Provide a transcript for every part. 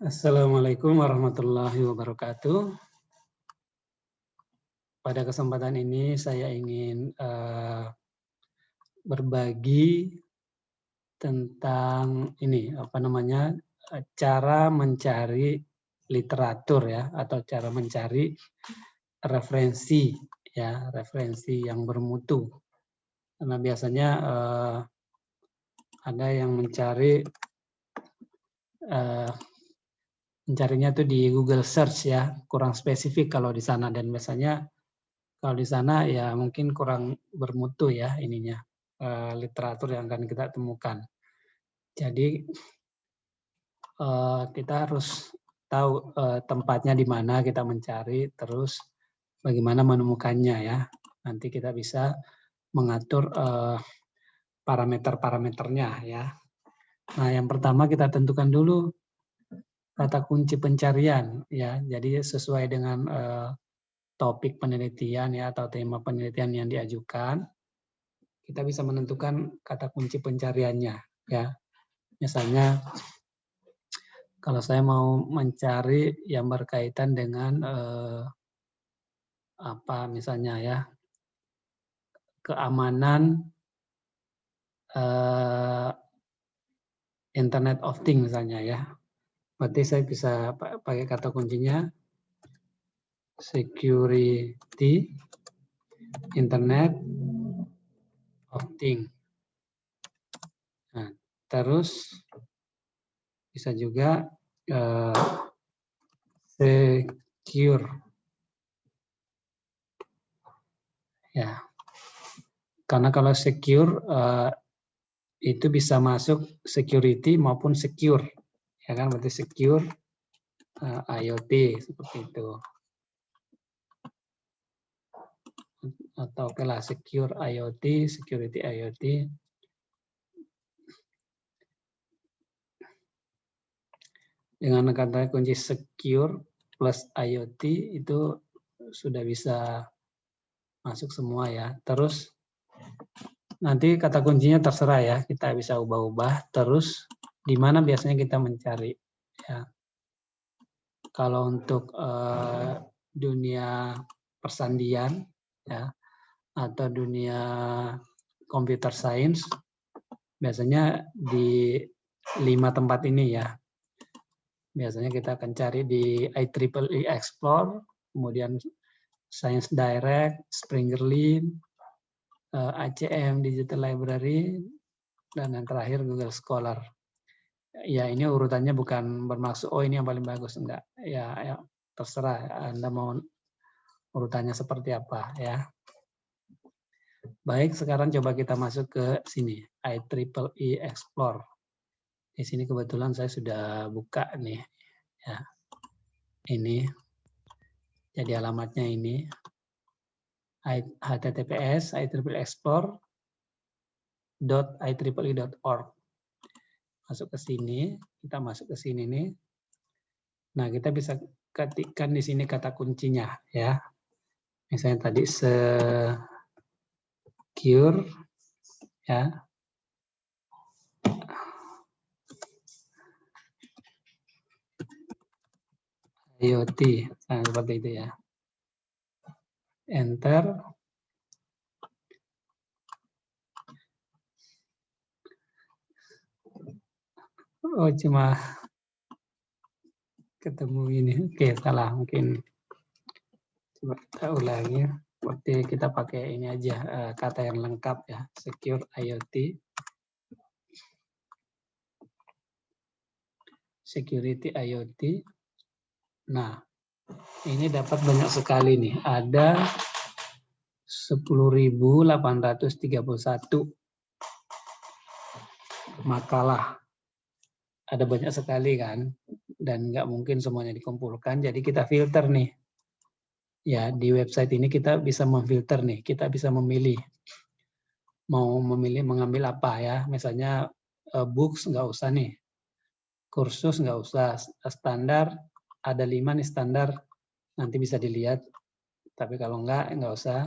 Assalamualaikum warahmatullahi wabarakatuh. Pada kesempatan ini saya ingin berbagi tentang ini, cara mencari literatur ya, atau cara mencari referensi ya, referensi yang bermutu. Karena biasanya ada yang mencarinya tuh di Google Search ya, kurang spesifik kalau di sana, dan biasanya kalau di sana ya mungkin kurang bermutu ya ininya, literatur yang akan kita temukan. Jadi kita harus tahu tempatnya di mana kita mencari, terus bagaimana menemukannya ya. Nanti kita bisa mengatur parameter-parameternya ya. Nah, yang pertama kita tentukan dulu kata kunci pencarian ya. Jadi sesuai dengan topik penelitian ya, atau tema penelitian yang diajukan, kita bisa menentukan kata kunci pencariannya ya. Misalnya kalau saya mau mencari yang berkaitan dengan misalnya ya, keamanan Internet of Things misalnya ya. Berarti saya bisa pakai kata kuncinya security Internet of Things. Nah, terus bisa juga secure ya. Karena kalau secure itu bisa masuk security maupun secure. Ya kan, berarti secure IoT seperti itu. Atau okelah secure IoT, security IoT. Dengan kata kunci secure plus IoT itu sudah bisa masuk semua ya. Terus nanti kata kuncinya terserah ya, kita bisa ubah-ubah. Terus di mana biasanya kita mencari ya. Kalau untuk dunia persandian ya, atau dunia computer science, biasanya di 5 tempat ini ya. Biasanya kita akan cari di IEEE Explore, kemudian Science Direct, Springerlin, ACM Digital Library, dan yang terakhir Google Scholar. Ya, ini urutannya bukan bermaksud ini yang paling bagus, enggak. Ya terserah Anda mau urutannya seperti apa ya. Baik, sekarang coba kita masuk ke sini, IEEE Explore. Di sini kebetulan saya sudah buka nih ya. Ini jadi alamatnya ini https://explore.ieee.org. Masuk ke sini, kita masuk ke sini nih. Nah, kita bisa ketikkan di sini kata kuncinya ya. Misalnya tadi secure ya. IoT, nah, seperti itu ya. Enter. Oh, cuma ketemu ini. Oke, salah mungkin. Coba kita ulangi. Seperti kita pakai ini aja, kata yang lengkap ya. Secure IoT. Security IoT. Nah, ini dapat banyak sekali nih. Ada 10.831 makalah. Ada banyak sekali kan, dan nggak mungkin semuanya dikumpulkan. Jadi kita filter nih. Ya, di website ini kita bisa memfilter nih. Kita bisa memilih. Mau mengambil apa ya. Misalnya books nggak usah nih. Kursus nggak usah. Standar, ada 5 nih standar. Nanti bisa dilihat. Tapi kalau nggak usah.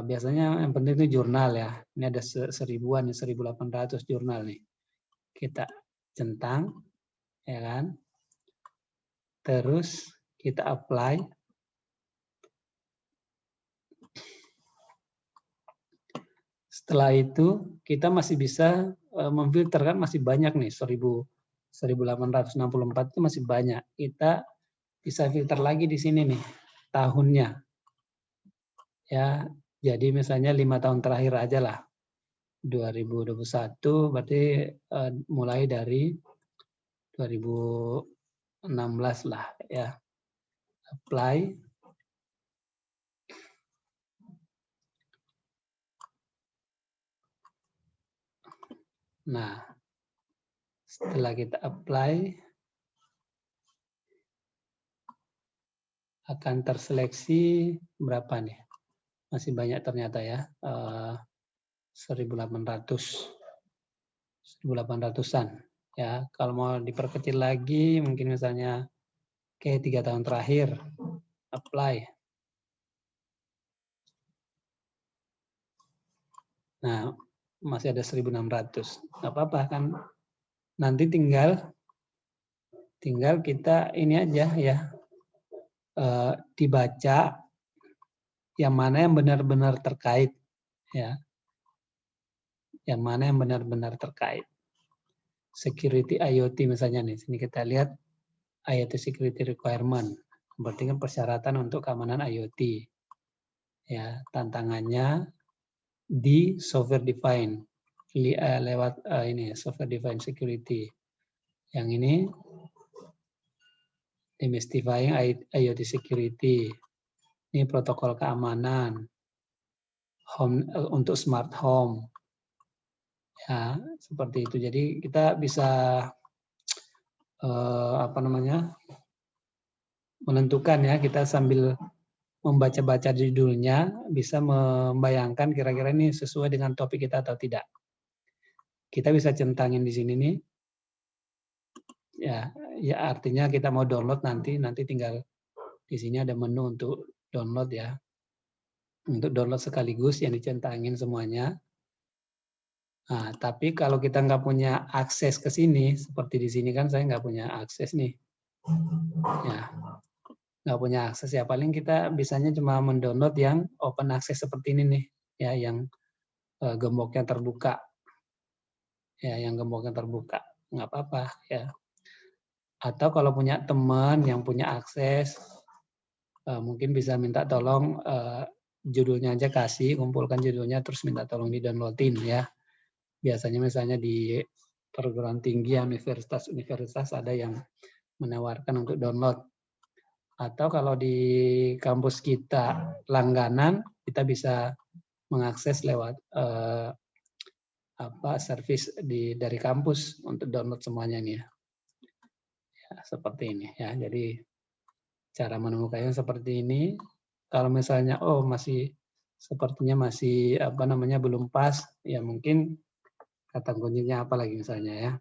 Biasanya yang penting itu jurnal ya. Ini ada 1000-an, 1.800 jurnal nih. Kita centang, ya kan? Terus kita apply. Setelah itu kita masih bisa memfilter, kan masih banyak nih, 1864 itu masih banyak. Kita bisa filter lagi di sini nih tahunnya. Ya, jadi misalnya 5 tahun terakhir aja lah. 2021 berarti mulai dari 2016 lah ya. Apply. Nah, setelah kita apply, akan terseleksi berapa nih? Masih banyak ternyata ya, 1800-an. Ya, kalau mau diperkecil lagi, mungkin misalnya kayak 3 tahun terakhir, apply. Nah, masih ada 1600. Nggak apa-apa kan? Nanti tinggal kita ini aja ya, dibaca yang mana yang benar-benar terkait ya. Yang mana yang benar-benar terkait. Security IoT misalnya nih, sini kita lihat IoT security requirement. Berarti kan persyaratan untuk keamanan IoT. Ya, tantangannya di software defined lewat ini software defined security. Yang ini demystifying IoT security. Ini protokol keamanan home untuk smart home. Ya, seperti itu. Jadi kita bisa menentukan ya, kita sambil membaca-baca judulnya bisa membayangkan kira-kira ini sesuai dengan topik kita atau tidak. Kita bisa centangin di sini nih. Ya artinya kita mau download nanti tinggal di sini ada menu untuk download ya. Untuk download sekaligus yang dicentangin semuanya. Nah, tapi kalau kita nggak punya akses ke sini, seperti di sini kan saya nggak punya akses nih. Ya, nggak punya akses ya, paling kita bisanya cuma mendownload yang open access seperti ini nih, ya yang gemboknya terbuka. Ya, yang gemboknya terbuka, nggak apa-apa ya. Atau kalau punya teman yang punya akses, mungkin bisa minta tolong judulnya aja kasih, kumpulkan judulnya terus minta tolong di-downloadin ya. Biasanya misalnya di perguruan tinggi, universitas ada yang menawarkan untuk download. Atau kalau di kampus kita langganan, kita bisa mengakses lewat servis dari kampus untuk download semuanya nih ya. Ya, seperti ini ya. Jadi cara menemukannya seperti ini. Kalau misalnya masih sepertinya masih belum pas, ya mungkin kata kuncinya apa lagi misalnya ya.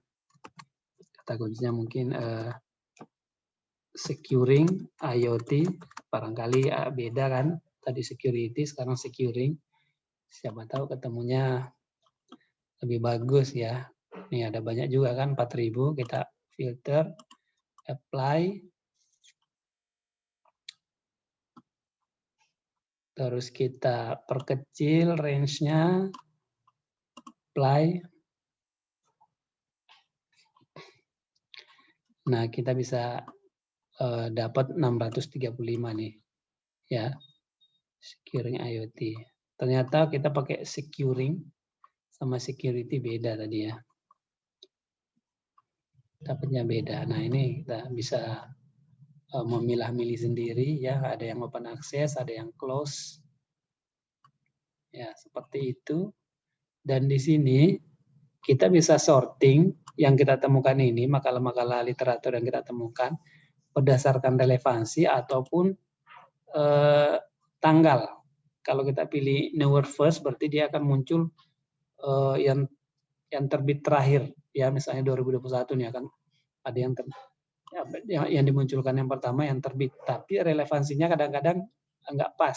Kata kuncinya mungkin securing IoT, barangkali beda kan. Tadi security, sekarang securing. Siapa tahu ketemunya lebih bagus ya. Nih ada banyak juga kan, 4000, kita filter, apply. Terus kita perkecil range-nya, apply. Nah, kita bisa dapat 635 nih. Ya. Securing IoT. Ternyata kita pakai securing sama security beda tadi ya. Dapatnya beda. Nah, ini kita bisa memilah-milih sendiri ya, ada yang open access, ada yang close. Ya, seperti itu. Dan di sini kita bisa sorting yang kita temukan ini, makalah-makalah literatur yang kita temukan berdasarkan relevansi ataupun tanggal. Kalau kita pilih newer first, berarti dia akan muncul yang terbit terakhir. Ya, misalnya 2021 nih akan ada yang dimunculkan yang pertama yang terbit. Tapi relevansinya kadang-kadang nggak pas.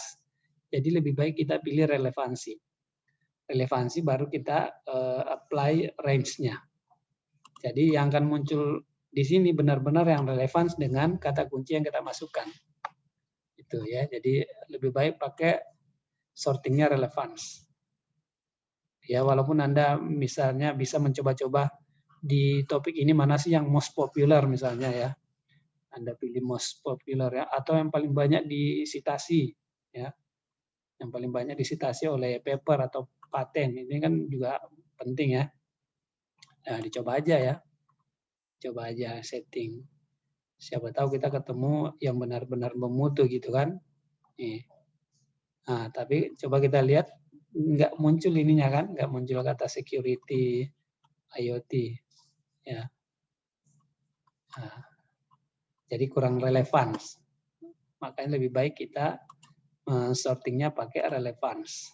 Jadi lebih baik kita pilih relevansi. Relevansi baru kita apply range-nya. Jadi yang akan muncul di sini benar-benar yang relevan dengan kata kunci yang kita masukkan. Itu ya. Jadi lebih baik pakai sortingnya relevance. Ya, walaupun Anda misalnya bisa mencoba-coba di topik ini mana sih yang most popular misalnya ya. Anda pilih most popular ya, atau yang paling banyak disitasi ya. Yang paling banyak disitasi oleh paper atau paten. Ini kan juga penting ya. Nah, dicoba aja ya. Coba aja setting. Siapa tahu kita ketemu yang benar-benar memutu gitu kan. Nih. Nah, tapi coba kita lihat nggak muncul ininya kan, nggak muncul kata security, IoT. Ya. Nah, jadi kurang relevan. Makanya lebih baik kita sortingnya pakai relevance.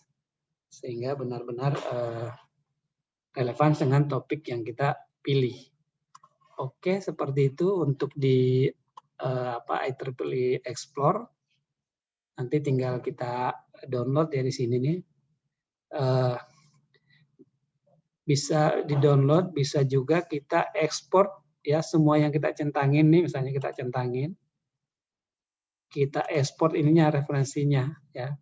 Sehingga benar-benar relevan dengan topik yang kita pilih. Oke, seperti itu untuk di IEEE Explore. Nanti tinggal kita download dari sini nih. Bisa di-download, bisa juga kita ekspor ya semua yang kita centangin nih, misalnya kita centangin. Kita ekspor ininya referensinya ya.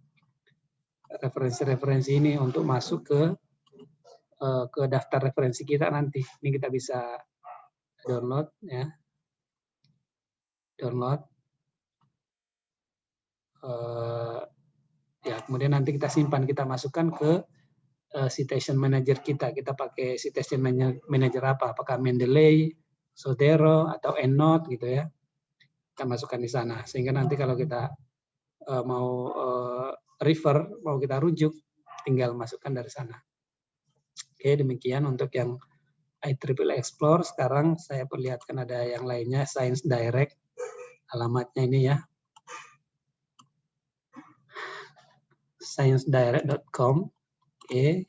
Referensi-referensi ini untuk masuk ke daftar referensi kita nanti. Ini kita bisa download ya. Download. Ya, kemudian nanti kita simpan, kita masukkan ke citation manager kita. Kita pakai citation manager apa? Apakah Mendeley, Zotero, atau EndNote gitu ya. Kita masukkan di sana. Sehingga nanti kalau kita mau refer, mau kita rujuk, tinggal masukkan dari sana. Oke, demikian untuk yang IEEE Explore. Sekarang saya perlihatkan ada yang lainnya, Science Direct. Alamatnya ini ya. sciencedirect.com. Oke.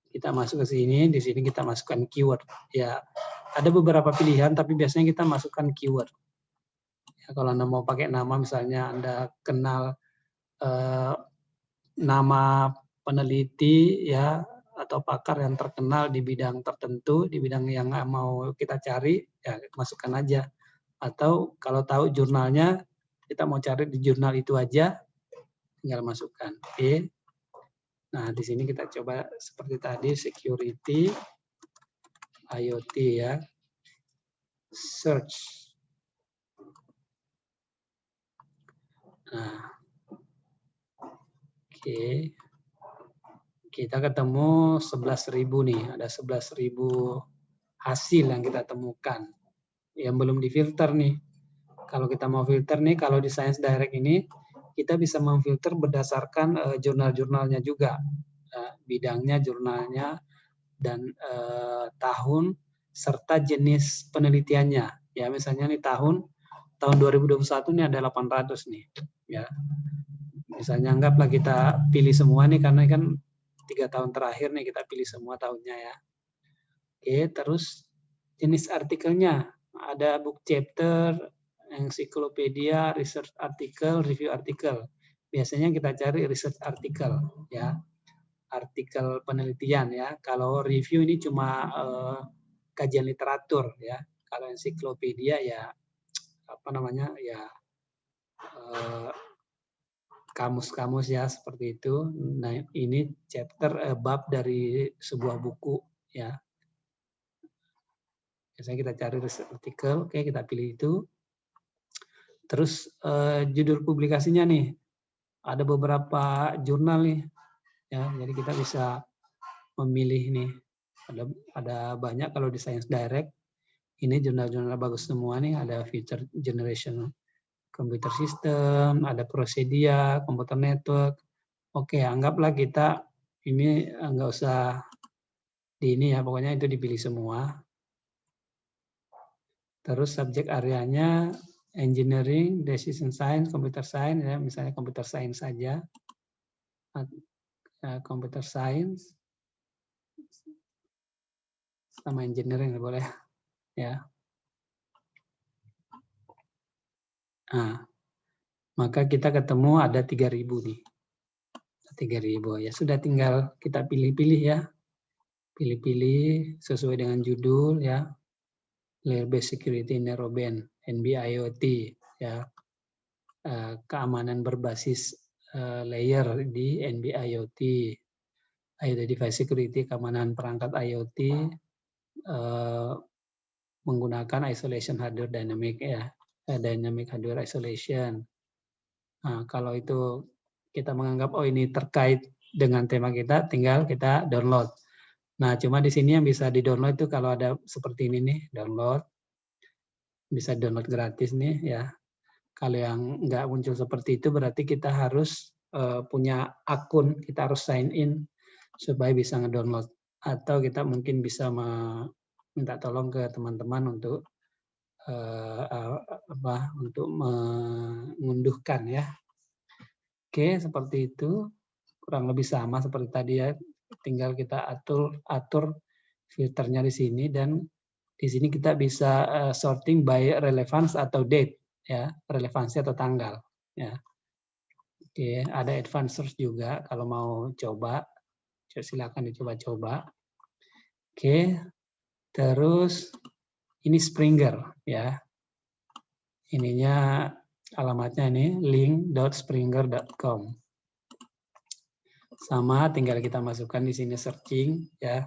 Kita masuk ke sini, di sini kita masukkan keyword. Ya, ada beberapa pilihan, tapi biasanya kita masukkan keyword. Ya, kalau Anda mau pakai nama, misalnya Anda kenal nama peneliti ya atau pakar yang terkenal di bidang tertentu, di bidang yang mau kita cari, ya masukkan aja. Atau kalau tahu jurnalnya, kita mau cari di jurnal itu aja, tinggal masukkan. Oke. Nah, di sini kita coba seperti tadi, security, IoT ya, search. Nah, oke. Kita ketemu 11.000 nih, ada 11.000 hasil yang kita temukan. Yang belum difilter nih. Kalau kita mau filter nih, kalau di Science Direct ini, kita bisa memfilter berdasarkan jurnal-jurnalnya juga. Bidangnya, jurnalnya, dan tahun, serta jenis penelitiannya. Ya, misalnya nih tahun 2021 ini ada 800 nih. Ya. Misalnya anggaplah kita pilih semua nih, karena kan 3 tahun terakhir nih kita pilih semua tahunnya ya. Oke, terus jenis artikelnya. Ada book chapter, ensiklopedia, research artikel, review artikel. Biasanya kita cari research artikel ya. Artikel penelitian ya. Kalau review ini cuma kajian literatur ya. Kalau ensiklopedia ya apa namanya ya kamus-kamus ya seperti itu. Nah, ini chapter bab dari sebuah buku ya. Biasanya kita cari research artikel, oke kita pilih itu. Terus judul publikasinya nih, ada beberapa jurnal nih, ya. Jadi kita bisa memilih nih. Ada banyak kalau di Science Direct. Ini jurnal-jurnal bagus semua nih. Ada Future Generation Computer System, ada Procedia, Computer Network. Oke, anggaplah kita ini nggak usah di ini ya, pokoknya itu dipilih semua. Terus subjek areanya engineering, decision science, computer science ya, misalnya computer science saja. Computer science sama engineering boleh ya. Nah, maka kita ketemu ada 3.000 nih. 3.000 ya, sudah tinggal kita pilih-pilih ya. Pilih-pilih sesuai dengan judul ya. Layer Based Security Narrowband, NB-IoT, ya, keamanan berbasis layer di NB-IoT, IoT Device Security, keamanan perangkat IoT, menggunakan isolation hardware dynamic, ya, dynamic hardware isolation. Nah, kalau itu kita menganggap oh ini terkait dengan tema kita, tinggal kita download. Nah, cuma di sini yang bisa di-download itu kalau ada seperti ini nih, download. Bisa download gratis nih ya. Kalau yang nggak muncul seperti itu berarti kita harus punya akun, kita harus sign in supaya bisa ngedownload. Atau kita mungkin bisa minta tolong ke teman-teman untuk untuk mengunduhkan ya. Oke, seperti itu. Kurang lebih sama seperti tadi ya. Tinggal kita atur filternya di sini dan di sini kita bisa sorting by relevance atau date ya, relevansi atau tanggal ya. Oke, ada advanced search juga kalau mau coba silakan dicoba-coba. Oke. Terus ini Springer ya. Ininya alamatnya ini link.springer.com. Sama tinggal kita masukkan di sini searching ya.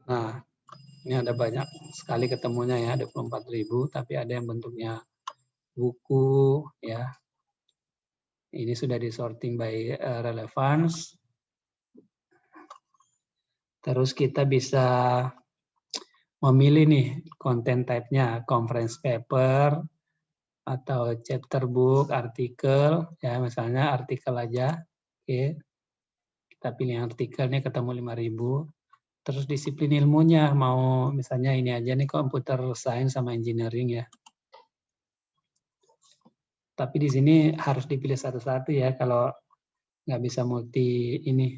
Nah, ini ada banyak sekali ketemunya ya, 24.000, tapi ada yang bentuknya buku ya. Ini sudah disorting by relevance. Terus kita bisa memilih nih content type-nya, conference paper atau chapter book, artikel ya, misalnya artikel aja. Oke. Kita pilih yang artikelnya ketemu 5.000. Terus disiplin ilmunya mau misalnya ini aja nih computer science sama engineering ya. Tapi di sini harus dipilih satu-satu ya kalau nggak bisa multi ini.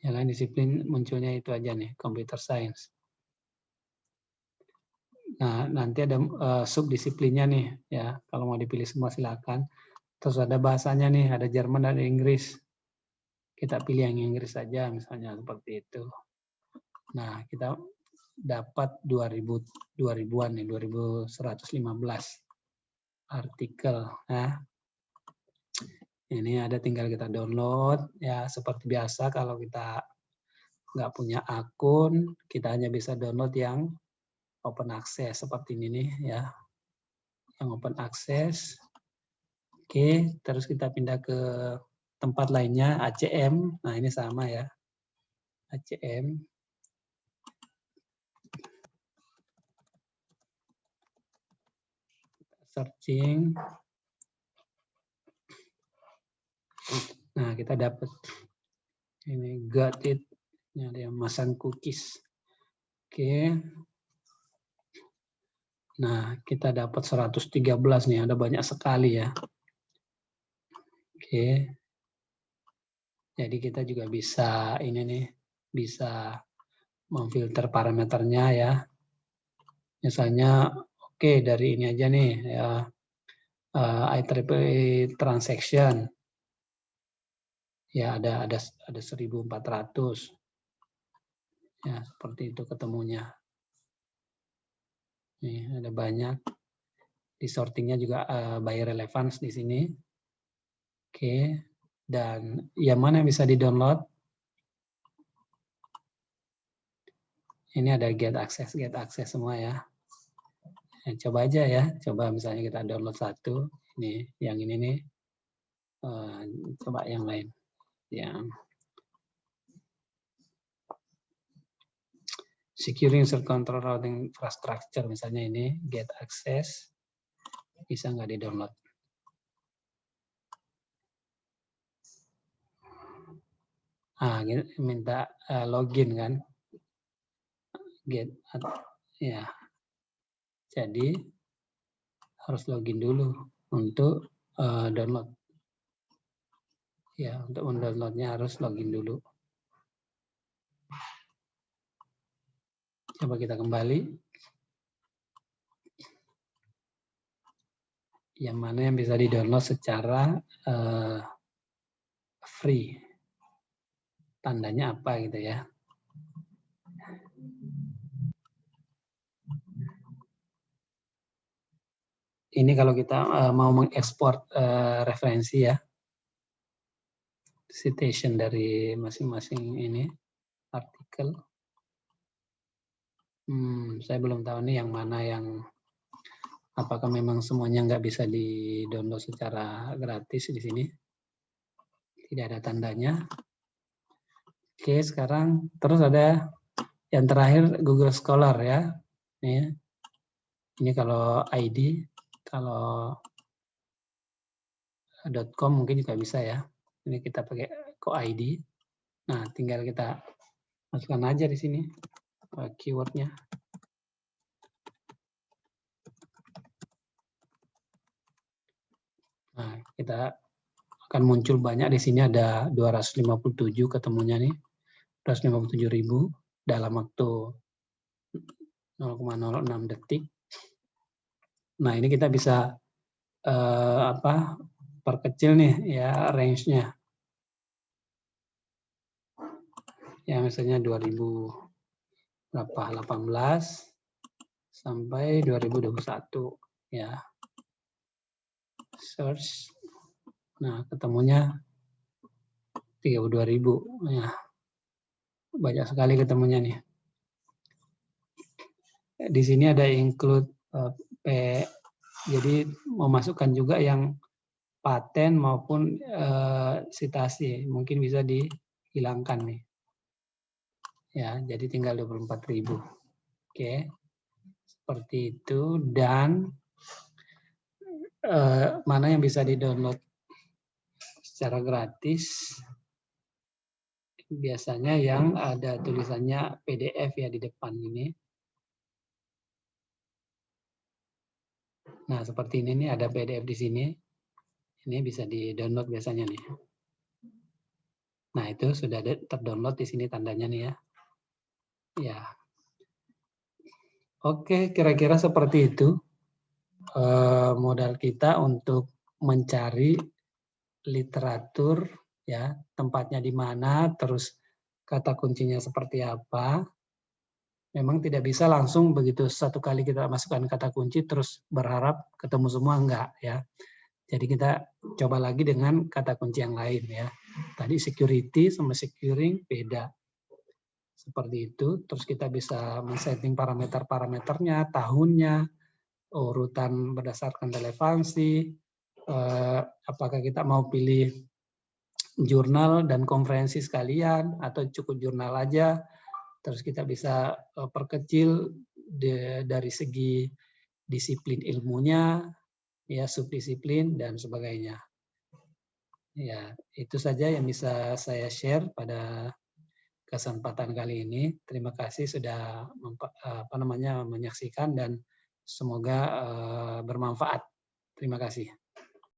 Yang lain disiplin munculnya itu aja nih, computer science. Nah, nanti ada subdisiplinnya nih ya. Kalau mau dipilih semua silakan. Terus ada bahasanya nih, ada Jerman dan Inggris. Kita pilih yang Inggris saja misalnya seperti itu. Nah, kita dapat 2000-an nih, 2115 artikel. Nah, ini ada tinggal kita download ya seperti biasa kalau kita nggak punya akun, kita hanya bisa download yang open access seperti ini nih ya. Yang open access. Oke, terus kita pindah ke tempat lainnya ACM. Nah, ini sama ya. ACM. Searching. Nah, kita dapat ini got it. Ini ada yang masang cookies. Oke. Nah, kita dapat 113 nih, ada banyak sekali ya. Oke. Jadi kita juga bisa ini nih, bisa memfilter parameternya ya. Misalnya oke dari ini aja nih ya. IEEE transaction. Ya ada 1.400. Ya, seperti itu ketemunya. Nih, ada banyak. Di sortingnya juga by relevance di sini. Oke. Dan yang mana yang bisa di-download? Ini ada get access semua ya. Coba aja ya, coba misalnya kita download satu, ini yang ini nih, coba yang lain, yang securing user control routing infrastructure misalnya ini get access, bisa nggak di download? Minta login kan, get ya, jadi harus login dulu untuk download. Ya, untuk mendownloadnya harus login dulu. Coba kita kembali. yang mana yang bisa di-download secara free. Tandanya apa gitu ya. Ini kalau kita mau mengekspor referensi ya, citation dari masing-masing ini artikel. Saya belum tahu nih yang mana yang, apakah memang semuanya nggak bisa di-download secara gratis di sini. Tidak ada tandanya. Oke, sekarang terus ada yang terakhir Google Scholar ya. Ini kalau ID, kalau .com mungkin juga bisa ya. Ini kita pakai co-id. Nah, tinggal kita masukkan aja di sini keywordnya. Nah, kita akan muncul banyak di sini, ada 257 ketemunya nih. 257.000 dalam waktu 0,06 detik. Nah, ini kita bisa perkecil nih ya range-nya. Ya misalnya 2018 sampai 2021 ya. Search. Nah, ketemunya 32.000 ya. Banyak sekali ketemunya nih. Di sini ada include jadi memasukkan juga yang paten maupun citasi, mungkin bisa dihilangkan nih. Ya, jadi tinggal 24.000. Oke. Seperti itu, dan mana yang bisa di-download secara gratis? Biasanya yang ada tulisannya PDF ya di depan ini. Nah, seperti ini nih, ada PDF di sini. Ini bisa di-download biasanya nih. Nah, itu sudah terdownload di sini tandanya nih ya. Ya. Oke, kira-kira seperti itu modal kita untuk mencari literatur ya, tempatnya di mana, terus kata kuncinya seperti apa. Memang tidak bisa langsung begitu satu kali kita masukkan kata kunci terus berharap ketemu semua, enggak ya. Jadi kita coba lagi dengan kata kunci yang lain ya. Tadi security sama securing beda. Seperti itu, terus kita bisa men-setting parameter-parameternya, tahunnya, urutan berdasarkan relevansi, apakah kita mau pilih jurnal dan konferensi sekalian atau cukup jurnal aja. Terus kita bisa perkecil dari segi disiplin ilmunya, ya subdisiplin dan sebagainya. Ya, itu saja yang bisa saya share pada kesempatan kali ini. Terima kasih sudah menyaksikan dan semoga bermanfaat. Terima kasih.